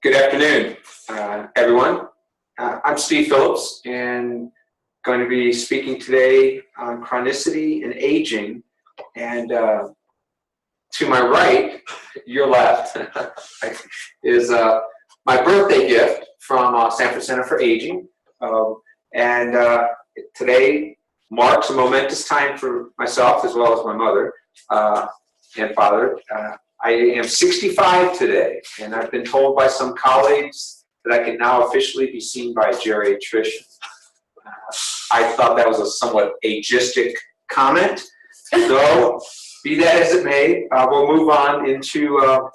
Good afternoon, everyone. I'm Steve Phillips, and going to be speaking today on chronicity and aging. And to my right, your left, is my birthday gift from Sanford Center for Aging. Today marks a momentous time for myself as well as my mother and father. I am 65 today, and I've been told by some colleagues that I can now officially be seen by a geriatrician. I thought that was a somewhat ageistic comment, so be that as it may, we'll move on into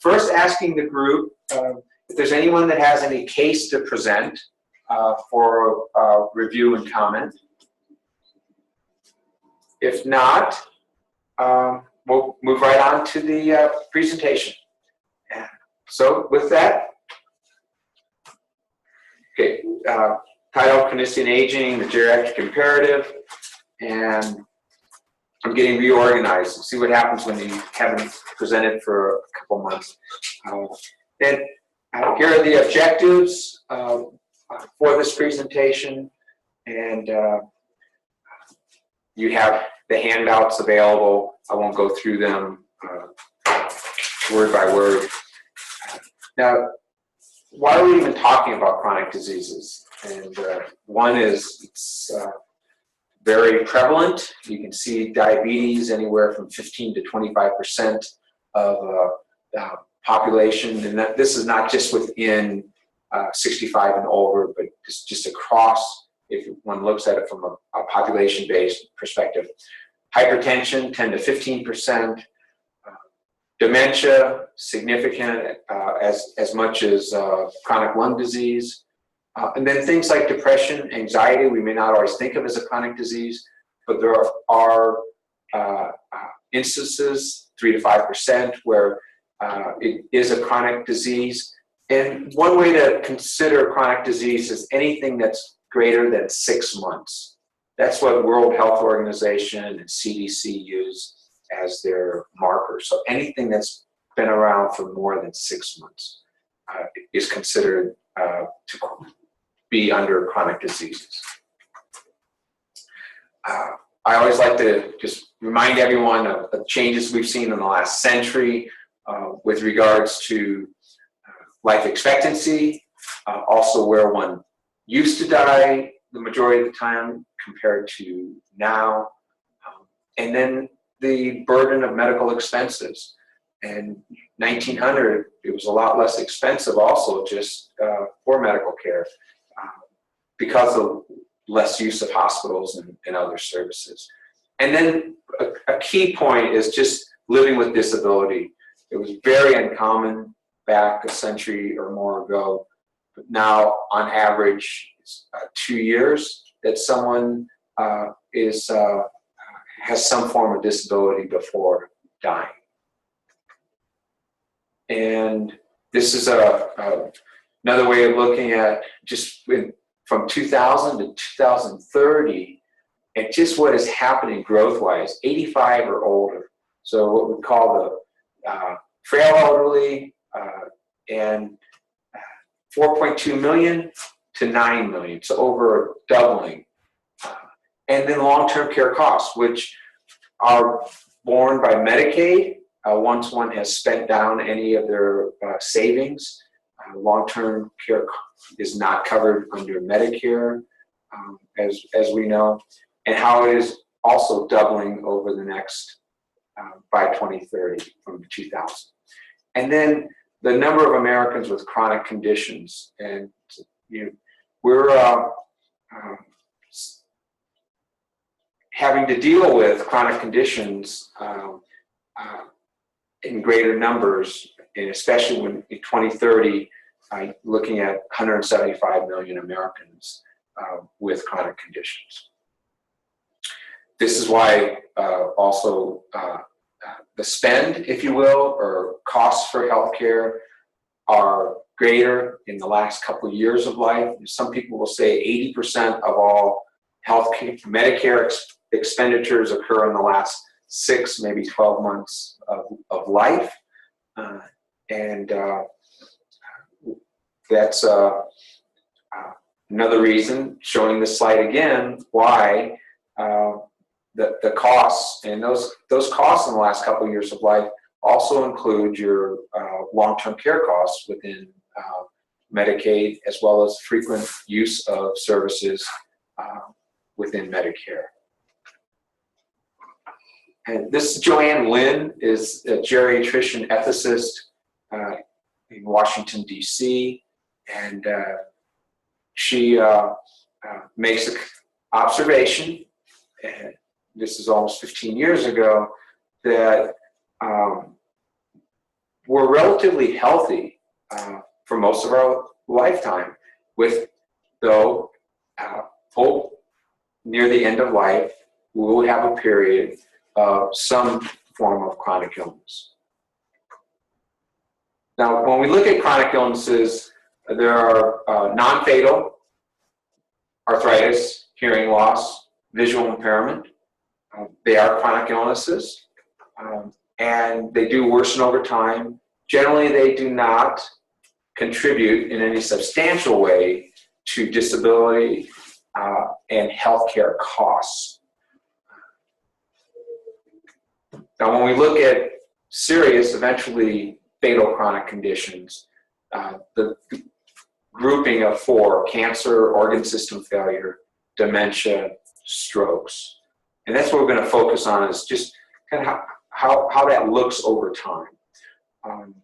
first asking the group if there's anyone that has any case to present for review and comment. If not, we'll move right on to the presentation. So with that, okay, title, Chronicity and Aging, the Geriatric Imperative, and I'm getting reorganized. See what happens when you haven't presented for a couple months. Then here are the objectives for this presentation, and you have the handouts available. I won't go through them word by word. Now, why are we even talking about chronic diseases? And one is it's very prevalent. You can see diabetes anywhere from 15 to 25% of population, and that this is not just within 65 and older, but it's just across. If one looks at it from a population-based perspective. Hypertension, 10 to 15%. Dementia, significant, as much as chronic lung disease. And then things like depression, anxiety, we may not always think of as a chronic disease, but there are instances, 3 to 5%, where it is a chronic disease. And one way to consider chronic disease is anything that's greater than 6 months. That's what World Health Organization and CDC use as their marker. So anything that's been around for more than 6 months is considered to be under chronic diseases. I always like to just remind everyone of the changes we've seen in the last century with regards to life expectancy, also where one used to die the majority of the time compared to now, and then the burden of medical expenses. In 1900, it was a lot less expensive also just for medical care because of less use of hospitals and other services. And then a key point is just living with disability. It was very uncommon back a century or more ago, but now on average, it's 2 years that someone has some form of disability before dying. And this is another way of looking at just from 2000 to 2030, and just what is happening growth-wise, 85 or older. So what we call the frail elderly, and 4.2 million to 9 million, so over doubling. And then long-term care costs, which are borne by Medicaid once one has spent down any of their savings. Long-term care is not covered under Medicare, as we know, and how it is also doubling over the next, by 2030 from 2000. And then the number of Americans with chronic conditions, and we're having to deal with chronic conditions in greater numbers, and especially when in 2030, looking at 175 million Americans with chronic conditions. This is why also the spend, if you will, or costs for healthcare are greater in the last couple of years of life. Some people will say 80% of all healthcare, Medicare expenditures occur in the last 6, maybe 12 months of life. that's another reason, showing this slide again, why the costs, and those costs in the last couple of years of life also include your long-term care costs within Medicaid, as well as frequent use of services within Medicare. And this Joanne Lynn is a geriatrician ethicist in Washington, D.C., and she makes an observation, and this is almost 15 years ago, that we're relatively healthy for most of our lifetime, with, though, hope near the end of life, we will have a period of some form of chronic illness. Now, when we look at chronic illnesses, there are non-fatal: arthritis, hearing loss, visual impairment. They are chronic illnesses, and they do worsen over time. Generally, they do not contribute in any substantial way to disability and healthcare costs. Now, when we look at serious, eventually fatal chronic conditions, the grouping of 4: cancer, organ system failure, dementia, strokes. And that's what we're going to focus on, is just kind of how that looks over time.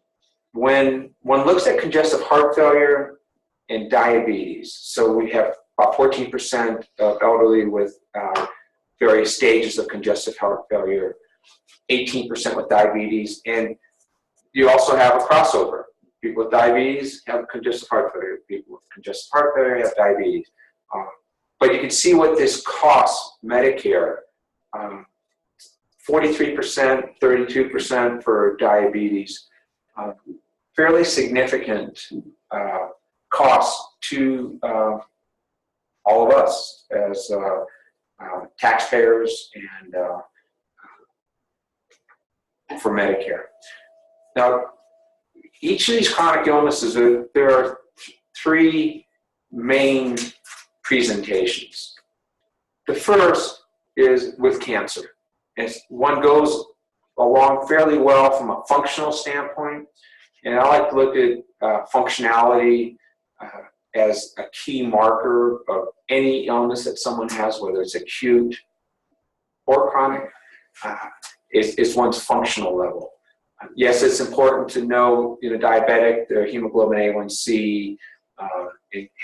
When one looks at congestive heart failure and diabetes, so we have about 14% of elderly with various stages of congestive heart failure, 18% with diabetes, and you also have a crossover. People with diabetes have congestive heart failure. People with congestive heart failure have diabetes. But you can see what this costs Medicare. 43%, 32% for diabetes. Fairly significant costs to all of us as taxpayers and for Medicare. Now, each of these chronic illnesses, there are 3 main presentations. The first is with cancer. And one goes along fairly well from a functional standpoint. And I like to look at functionality as a key marker of any illness that someone has, whether it's acute or chronic, is one's functional level. Yes, it's important to know in a diabetic their hemoglobin A1C,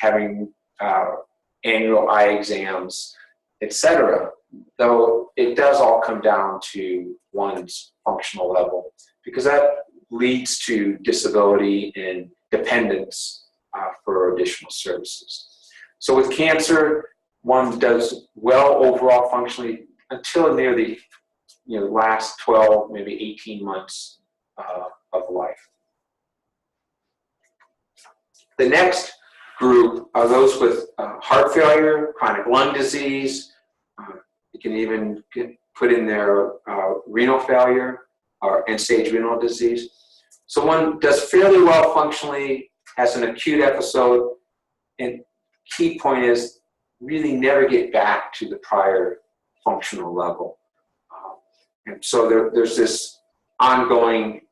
having annual eye exams, etc. Though it does all come down to one's functional level, because that leads to disability and dependence for additional services. So with cancer, one does well overall functionally until near the last 12, maybe 18 months of life. The next group are those with heart failure, chronic lung disease. You can even put in there renal failure or end-stage renal disease. So one does fairly well functionally, has an acute episode, and key point is really never get back to the prior functional level. And so there's this ongoing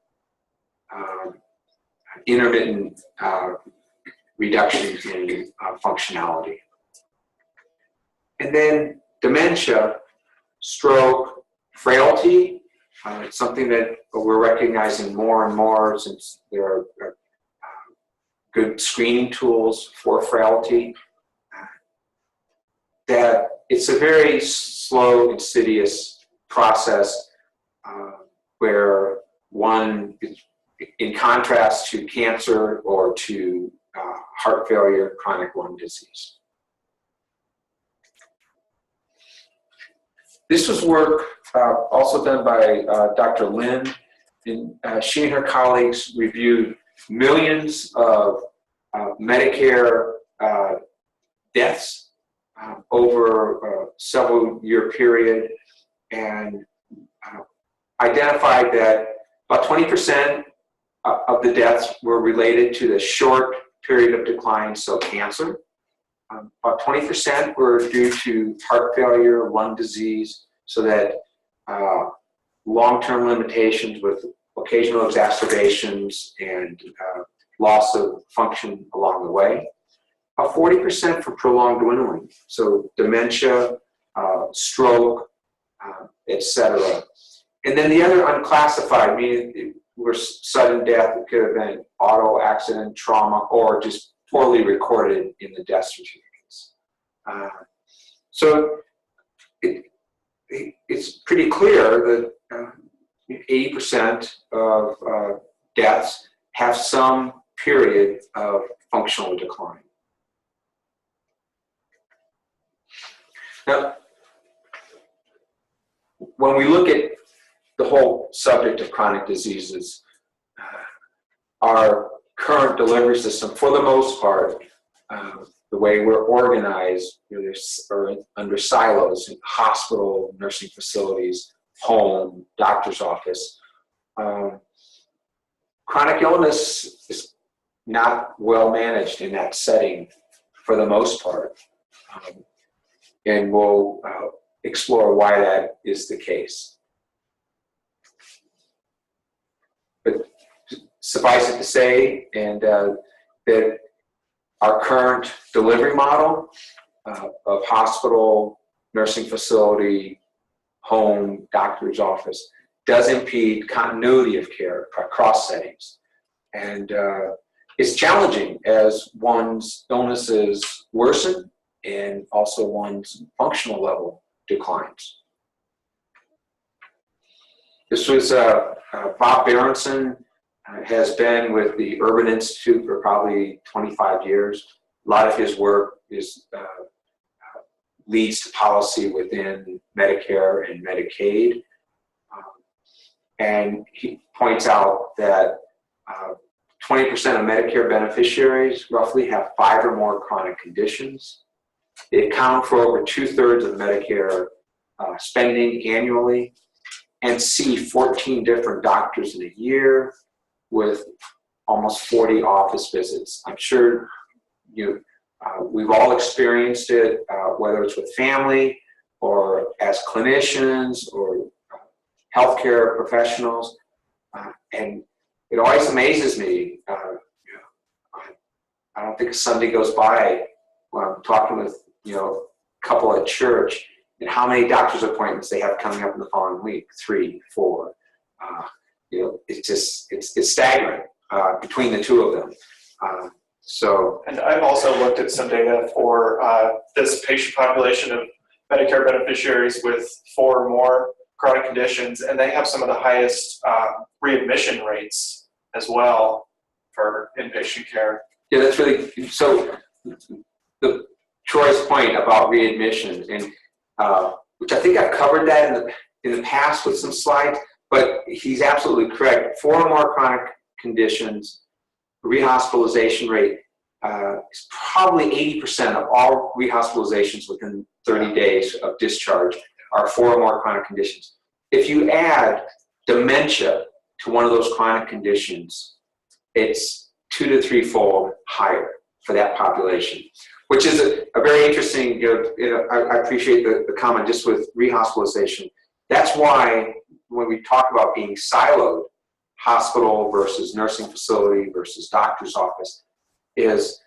intermittent reduction in functionality. And then dementia, stroke, frailty. It's something that we're recognizing more and more, since there are good screening tools for frailty. That it's a very slow, insidious process where one, in contrast to cancer or to heart failure, chronic lung disease. This was work also done by Dr. Lynn, and she and her colleagues reviewed millions of Medicare deaths over a several-year period, and identified that about 20% of the deaths were related to the short period of decline, so cancer. About 20% were due to heart failure, lung disease, so that long-term limitations with occasional exacerbations and loss of function along the way. About 40% for prolonged dwindling, so dementia, stroke, etc. And then the other unclassified, meaning it were sudden death, it could have been auto accident, trauma, or just poorly recorded in the death certificates. So it's pretty clear that 80% of deaths have some period of functional decline. Now, when we look at the whole subject of chronic diseases, our current delivery system, for the most part, the way we're organized, are under silos in hospital, nursing facilities, home, doctor's office. Chronic illness is not well managed in that setting for the most part. And we'll explore why that is the case. But suffice it to say, and that our current delivery model of hospital, nursing facility, home, doctor's office does impede continuity of care across settings. And it's challenging as one's illnesses worsen and also one's functional level declines. This was Bob Berenson, has been with the Urban Institute for probably 25 years. A lot of his work is leads to policy within Medicare and Medicaid. And he points out that 20% of Medicare beneficiaries roughly have 5 or more chronic conditions. They account for over 2/3 of Medicare spending annually and see 14 different doctors in a year with almost 40 office visits. I'm sure we've all experienced it, whether it's with family or as clinicians or healthcare professionals. And it always amazes me. I don't think a Sunday goes by when I'm talking with a couple at church and how many doctor's appointments they have coming up in the following week, 3, 4. It's staggering between the two of them. And I've also looked at some data for this patient population of Medicare beneficiaries with 4 or more chronic conditions, and they have some of the highest readmission rates as well for inpatient care. Yeah, that's really so. Troy's point about readmissions, and which I think I've covered that in the past with some slides, but he's absolutely correct. 4 or more chronic conditions, rehospitalization rate is probably 80% of all rehospitalizations within 30 days of discharge are 4 or more chronic conditions. If you add dementia to one of those chronic conditions, it's 2 to 3-fold higher for that population, which is a very interesting, I appreciate the comment just with rehospitalization. That's why when we talk about being siloed, hospital versus nursing facility versus doctor's office, is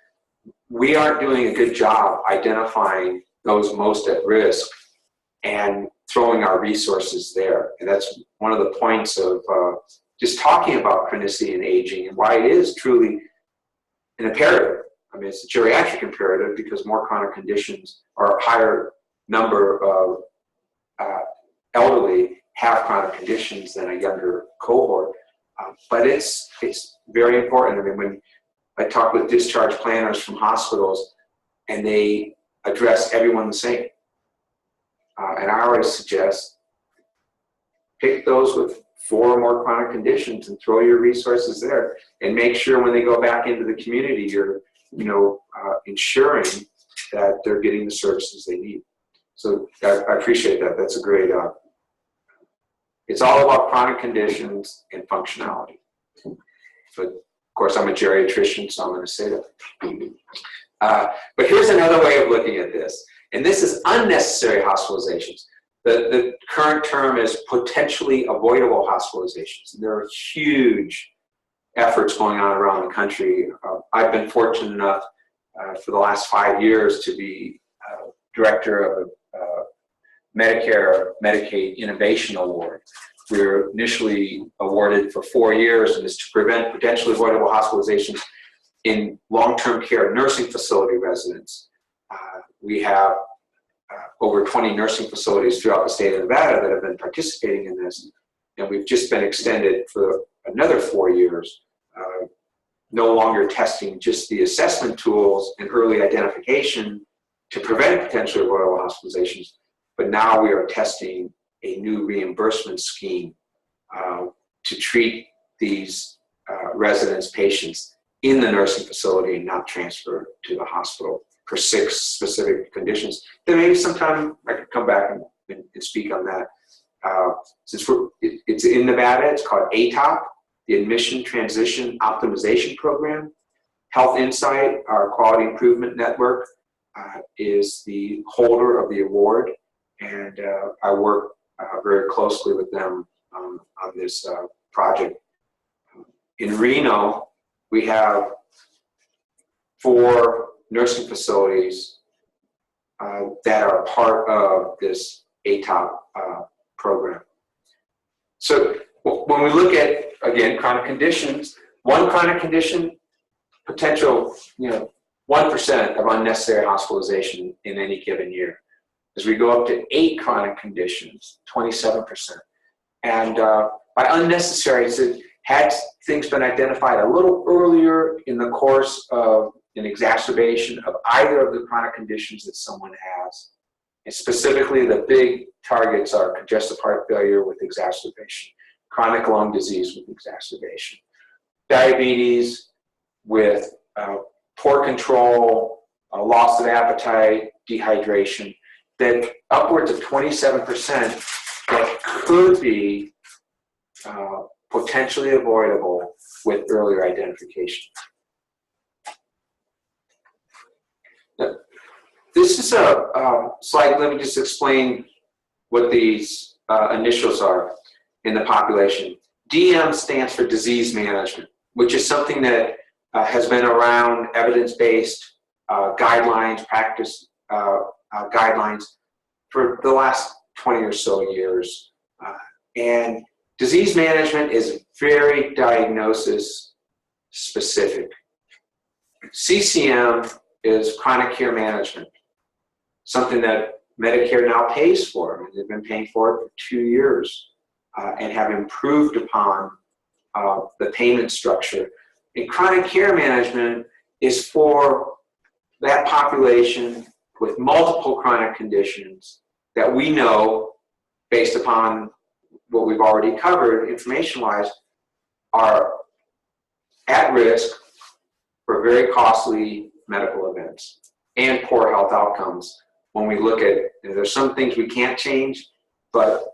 we aren't doing a good job identifying those most at risk and throwing our resources there. And that's one of the points of just talking about chronicity and aging and why it is truly an imperative. I mean, it's a geriatric imperative because more chronic conditions or a higher number of elderly have chronic conditions than a younger cohort. But it's very important. I mean, when I talk with discharge planners from hospitals and they address everyone the same. And I always suggest pick those with 4 or more chronic conditions and throw your resources there and make sure when they go back into the community, you're ensuring that they're getting the services they need. So I appreciate that. That's a great, it's all about chronic conditions and functionality. But Of course, I'm a geriatrician, so I'm going to say that. But here's another way of looking at this, and this is unnecessary hospitalizations. The current term is potentially avoidable hospitalizations. There are huge efforts going on around the country. I've been fortunate enough for the last 5 years to be director of a Medicare Medicaid Innovation Award. We were initially awarded for 4 years, and is to prevent potentially avoidable hospitalizations in long-term care nursing facility residents. We have over 20 nursing facilities throughout the state of Nevada that have been participating in this, and we've just been extended for another 4 years, no longer testing just the assessment tools and early identification to prevent potentially avoidable hospitalizations, but now we are testing a new reimbursement scheme to treat these residents' patients in the nursing facility and not transfer to the hospital for 6 specific conditions. Then maybe sometime I could come back and speak on that. Since it's in Nevada, it's called ATOP, the Admission Transition Optimization Program. Health Insight, our quality improvement network, is the holder of the award, and I work very closely with them on this project. In Reno, we have 4 nursing facilities that are part of this ATOP program. So when we look at, again, chronic conditions, one chronic condition, potential, 1% of unnecessary hospitalization in any given year. As we go up to 8 chronic conditions, 27%. And by unnecessary, it's had things been identified a little earlier in the course of an exacerbation of either of the chronic conditions that someone has. And specifically, the big targets are congestive heart failure with exacerbation, chronic lung disease with exacerbation, diabetes with poor control, loss of appetite, dehydration, that upwards of 27% that could be potentially avoidable with earlier identification. Now, this is a slide. Let me just explain what these initials are in the population. DM stands for disease management, which is something that has been around, evidence-based guidelines, practice guidelines for the last 20 or so years. And disease management is very diagnosis specific. CCM is chronic care management, something that Medicare now pays for. They've been paying for it for 2 years and have improved upon the payment structure. And chronic care management is for that population with multiple chronic conditions that we know, based upon what we've already covered information-wise, are at risk for very costly medical events and poor health outcomes. When we look at, there's some things we can't change, but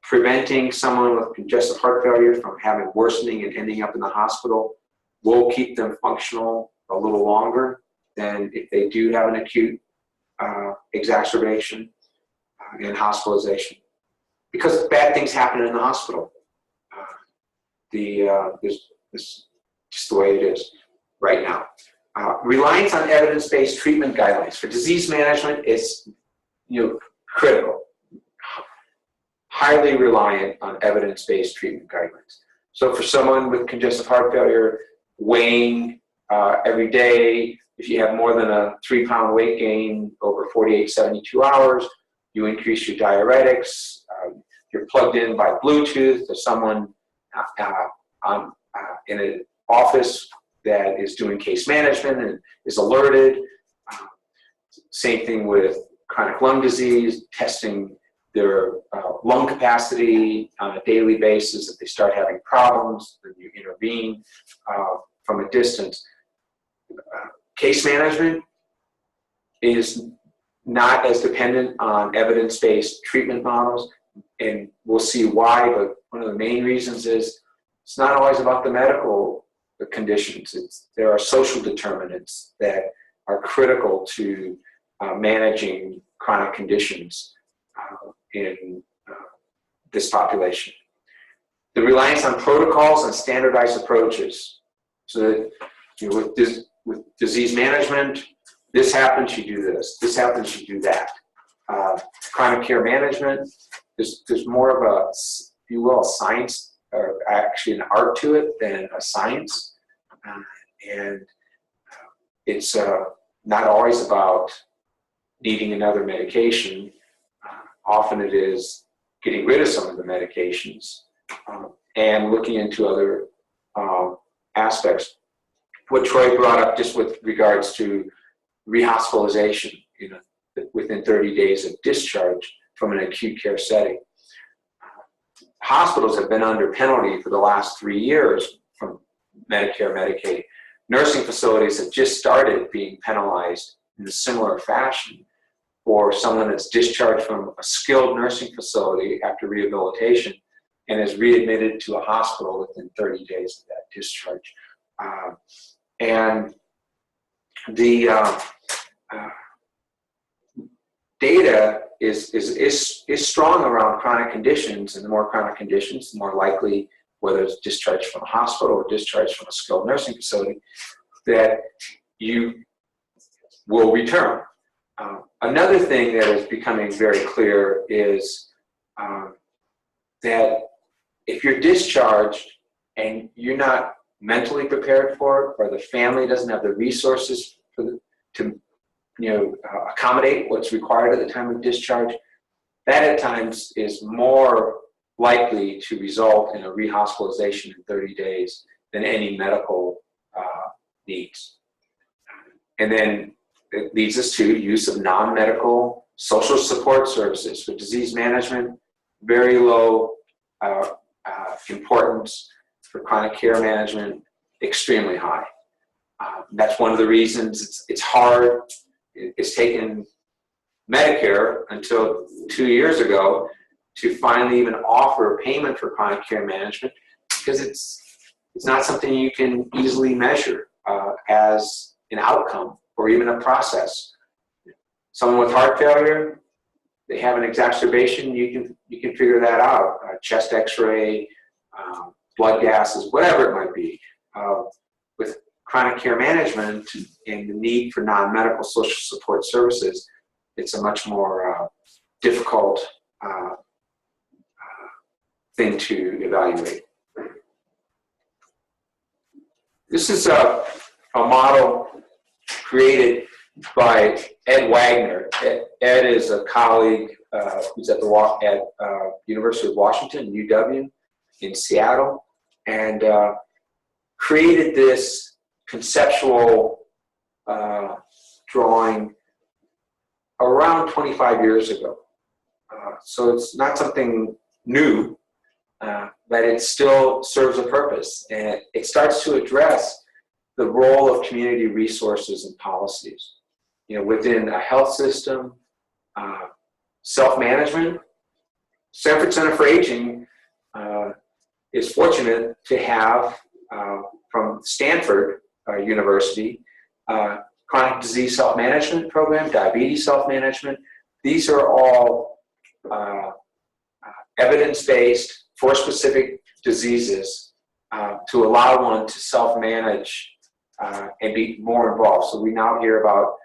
preventing someone with congestive heart failure from having worsening and ending up in the hospital will keep them functional a little longer than if they do have an acute exacerbation and hospitalization. Because bad things happen in the hospital. This just the way it is right now. Reliance on evidence-based treatment guidelines for disease management is critical. Highly reliant on evidence-based treatment guidelines. So for someone with congestive heart failure, weighing every day, if you have more than a 3-pound weight gain over 48, 72 hours, you increase your diuretics. You're plugged in by Bluetooth to someone in an office that is doing case management and is alerted. Same thing with chronic lung disease, testing their lung capacity on a daily basis. If they start having problems, then you intervene from a distance. Case management is not as dependent on evidence-based treatment models, and we'll see why, but one of the main reasons is it's not always about the medical conditions. There are social determinants that are critical to managing chronic conditions in this population. The reliance on protocols and standardized approaches. So that with disease management, this happens, you do this. This happens, you do that. Chronic care management, there's more of a, if you will, science, or actually an art to it than a science. And it's not always about needing another medication. Often it is getting rid of some of the medications and looking into other aspects. What Troy brought up just with regards to rehospitalization, within 30 days of discharge from an acute care setting. Hospitals have been under penalty for the last 3 years from Medicare, Medicaid. Nursing facilities have just started being penalized in a similar fashion for someone that's discharged from a skilled nursing facility after rehabilitation and is readmitted to a hospital within 30 days of that discharge. And the data is strong around chronic conditions, and the more chronic conditions, the more likely, whether it's discharged from a hospital or discharged from a skilled nursing facility, that you will return. Another thing that is becoming very clear is that if you're discharged and you're not mentally prepared for it, or the family doesn't have the resources to accommodate what's required at the time of discharge, that at times is more likely to result in a rehospitalization in 30 days than any medical needs. And then it leads us to use of non-medical social support services for disease management, very low importance for chronic care management, extremely high. That's one of the reasons it's hard. It's taken Medicare until 2 years ago to finally even offer payment for chronic care management, because it's not something you can easily measure as an outcome or even a process. Someone with heart failure, they have an exacerbation, you can figure that out. Chest X-ray, blood gases, whatever it might be. With chronic care management and the need for non-medical social support services, it's a much more difficult thing to evaluate. This is a model created by Ed Wagner. Ed is a colleague who's at the University of Washington, UW, in Seattle, and created this conceptual drawing around 25 years ago. So it's not something new, but it still serves a purpose. And it starts to address the role of community resources and policies. Within a health system, self-management. Sanford Center for Aging is fortunate to have from Stanford University chronic disease self-management program, diabetes self-management. These are all evidence-based for specific diseases to allow one to self-manage and be more involved. So we now hear about,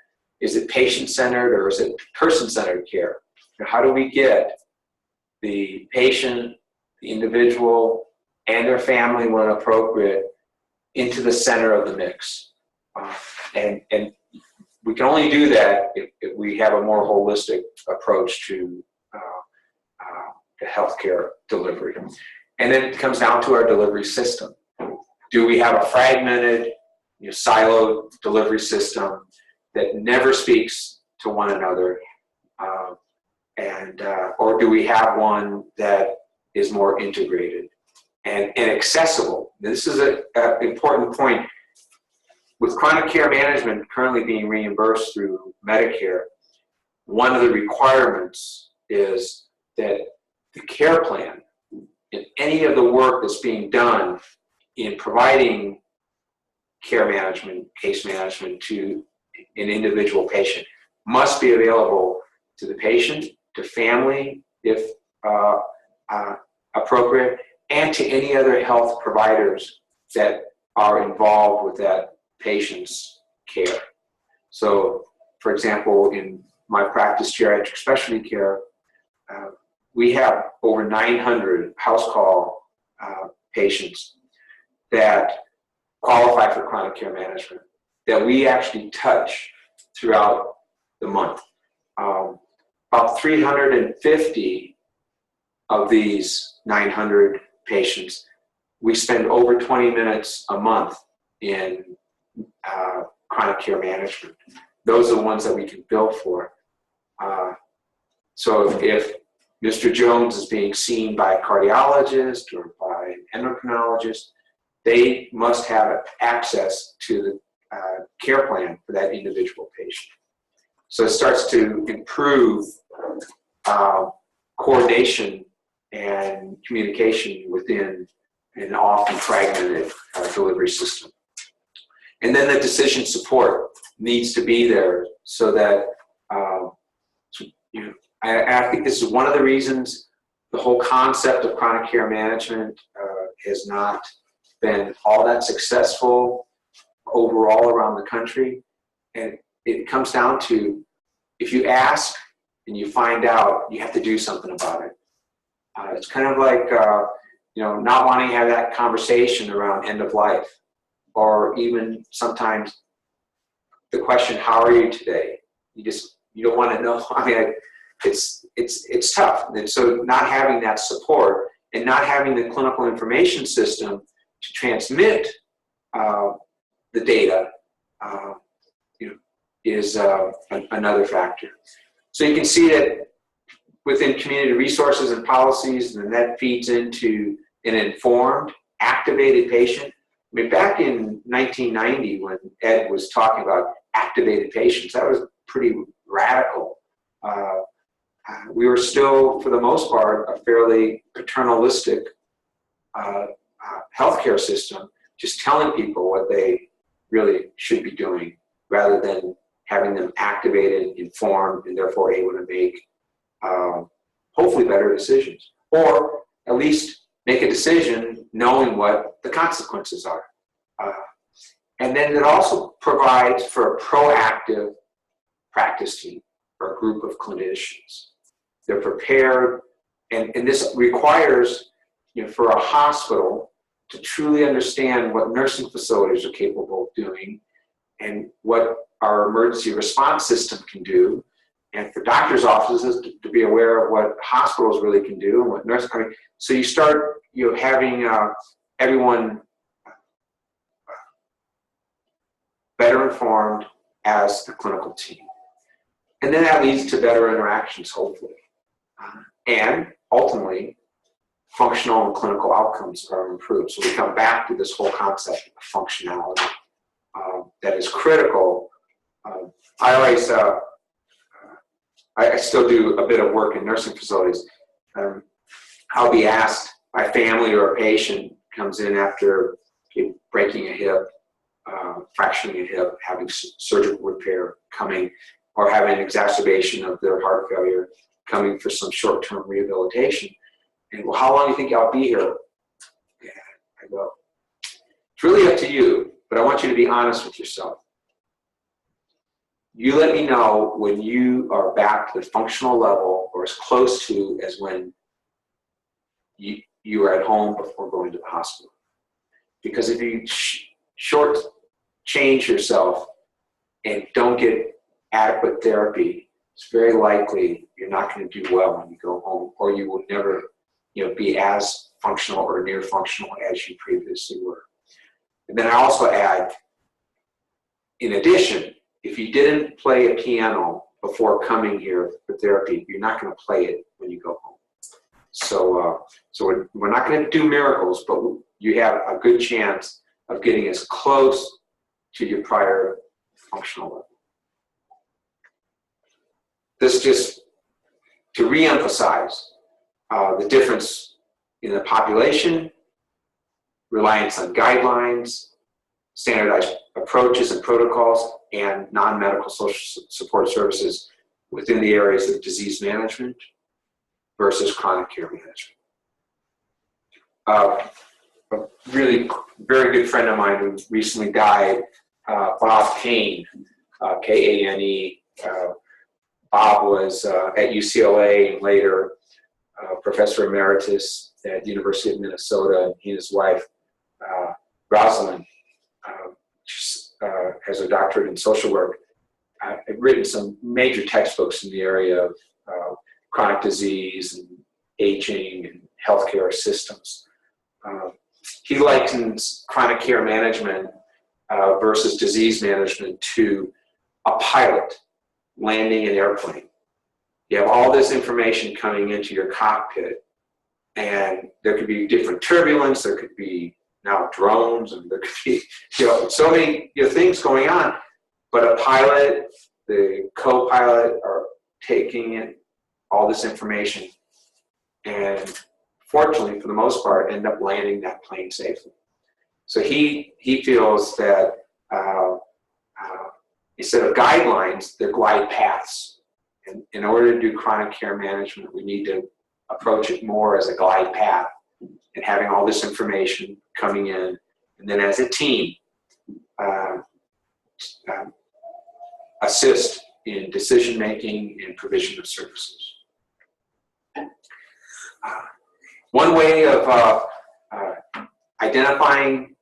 is it patient-centered or is it person-centered care? How do we get the patient, the individual, and their family, when appropriate, into the center of the mix? And we can only do that if we have a more holistic approach to healthcare delivery. And then it comes down to our delivery system. Do we have a fragmented, siloed delivery system that never speaks to one another? Or do we have one that is more integrated and accessible? This is an important point. With chronic care management currently being reimbursed through Medicare, one of the requirements is that the care plan and any of the work that's being done in providing care management, case management to an individual patient must be available to the patient, to family, if appropriate, and to any other health providers that are involved with that patient's care. So, for example, in my practice, geriatric specialty care, we have over 900 house call patients that qualify for chronic care management that we actually touch throughout the month. About 350 of these 900 patients, we spend over 20 minutes a month in chronic care management. Those are the ones that we can bill for. So if Mr. Jones is being seen by a cardiologist or by an endocrinologist, they must have access to the care plan for that individual patient. So it starts to improve coordination and communication within an often fragmented delivery system. And then the decision support needs to be there so that, I think this is one of the reasons the whole concept of chronic care management has not been all that successful overall around the country. And it comes down to, if you ask and you find out, you have to do something about it. It's kind of like, not wanting to have that conversation around end of life, or even sometimes the question, how are you today? You don't want to know. I mean, it's tough. And so not having that support and not having the clinical information system to transmit the data, is another factor. So you can see that within community resources and policies, and that feeds into an informed, activated patient. I mean, back in 1990, when Ed was talking about activated patients, that was pretty radical. We were still, for the most part, a fairly paternalistic healthcare system, just telling people what they really should be doing, rather than having them activated, informed, and therefore able to make hopefully better decisions, or at least make a decision knowing what the consequences are. And then it also provides for a proactive practice team or a group of clinicians. They're prepared, and this requires, for a hospital to truly understand what nursing facilities are capable of doing and what our emergency response system can do, and for doctors' offices to be aware of what hospitals really can do and what nurses. So you start, having everyone better informed as the clinical team, and then that leads to better interactions, hopefully, and ultimately, functional and clinical outcomes are improved. So we come back to this whole concept of functionality that is critical. I always, I still do a bit of work in nursing facilities. I'll be asked by family, or a patient comes in after breaking a hip, fracturing a hip, having surgical repair coming, or having an exacerbation of their heart failure, coming for some short-term rehabilitation. And, well, how long do you think I'll be here? Yeah, I go, it's really up to you, but I want you to be honest with yourself. You let me know when you are back to the functional level, or as close to as when you are at home before going to the hospital. Because if you short change yourself and don't get adequate therapy, it's very likely you're not going to do well when you go home, or you will never, be as functional or near functional as you previously were. And then I also add, in addition, if you didn't play a piano before coming here for therapy, you're not going to play it when you go home. So we're not going to do miracles, but you have a good chance of getting as close to your prior functional level. This just to reemphasize the difference in the population, reliance on guidelines, standardized approaches and protocols and non-medical social support services within the areas of disease management versus chronic care management. A really very good friend of mine who recently died, Bob Kane, K-A-N-E. Bob was at UCLA and later professor emeritus at the University of Minnesota. He and his wife, Rosalind, has a doctorate in social work. Have written some major textbooks in the area of chronic disease and aging and healthcare systems. He likens chronic care management versus disease management to a pilot landing an airplane. You have all this information coming into your cockpit, and there could be different turbulence, there could be now drones, and there could be so many things going on, but a pilot, the co-pilot are taking in all this information and fortunately, for the most part, end up landing that plane safely. So he feels that instead of guidelines, they're glide paths. And in order to do chronic care management, we need to approach it more as a glide path and having all this information coming in. And then as a team, assist in decision-making and provision of services. One way of identifying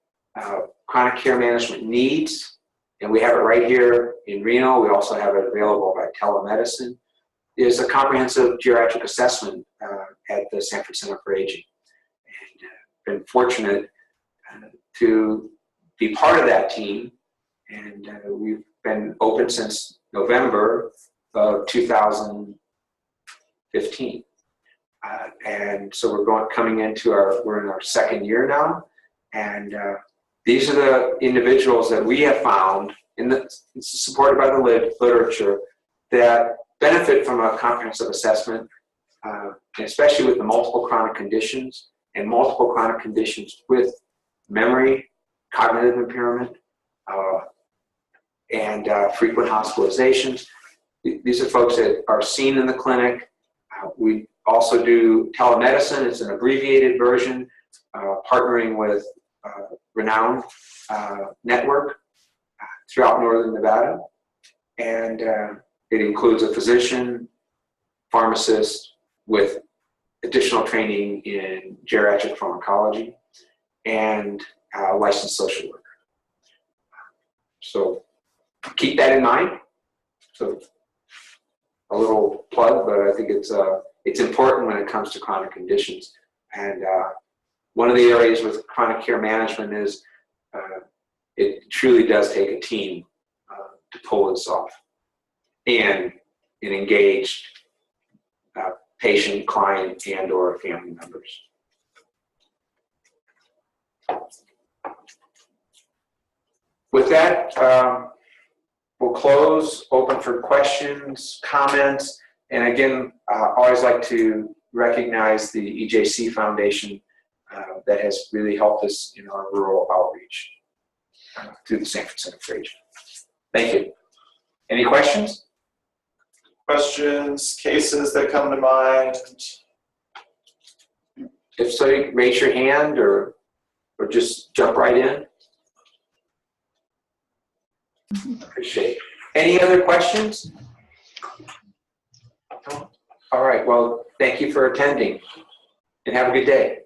chronic care management needs, and we have it right here in Reno, we also have it available by telemedicine, is a comprehensive geriatric assessment at the Sanford Center for Aging. And been fortunate to be part of that team, and we've been open since November of 2015. And so we're we're in our second year now, and these are the individuals that we have found, supported by the literature, that benefit from a comprehensive assessment, especially with the multiple chronic conditions, and multiple chronic conditions with memory, cognitive impairment, and frequent hospitalizations. These are folks that are seen in the clinic. We also do telemedicine. It's an abbreviated version, partnering with Renowned Network throughout Northern Nevada. And it includes a physician, pharmacist with additional training in geriatric pharmacology, and a licensed social worker. So keep that in mind. So a little plug, but I think it's important when it comes to chronic conditions. And one of the areas with chronic care management is it truly does take a team to pull this off, and an engaged patient, client, and or family members. With that, we'll close, open for questions, comments, and again, I always like to recognize the EJC Foundation that has really helped us in our rural outreach through the Sanford Center for Aging. Thank you. Any questions? Questions, cases that come to mind? If so, raise your hand or just jump right in. Appreciate it. Any other questions? All right, well, thank you for attending, and have a good day.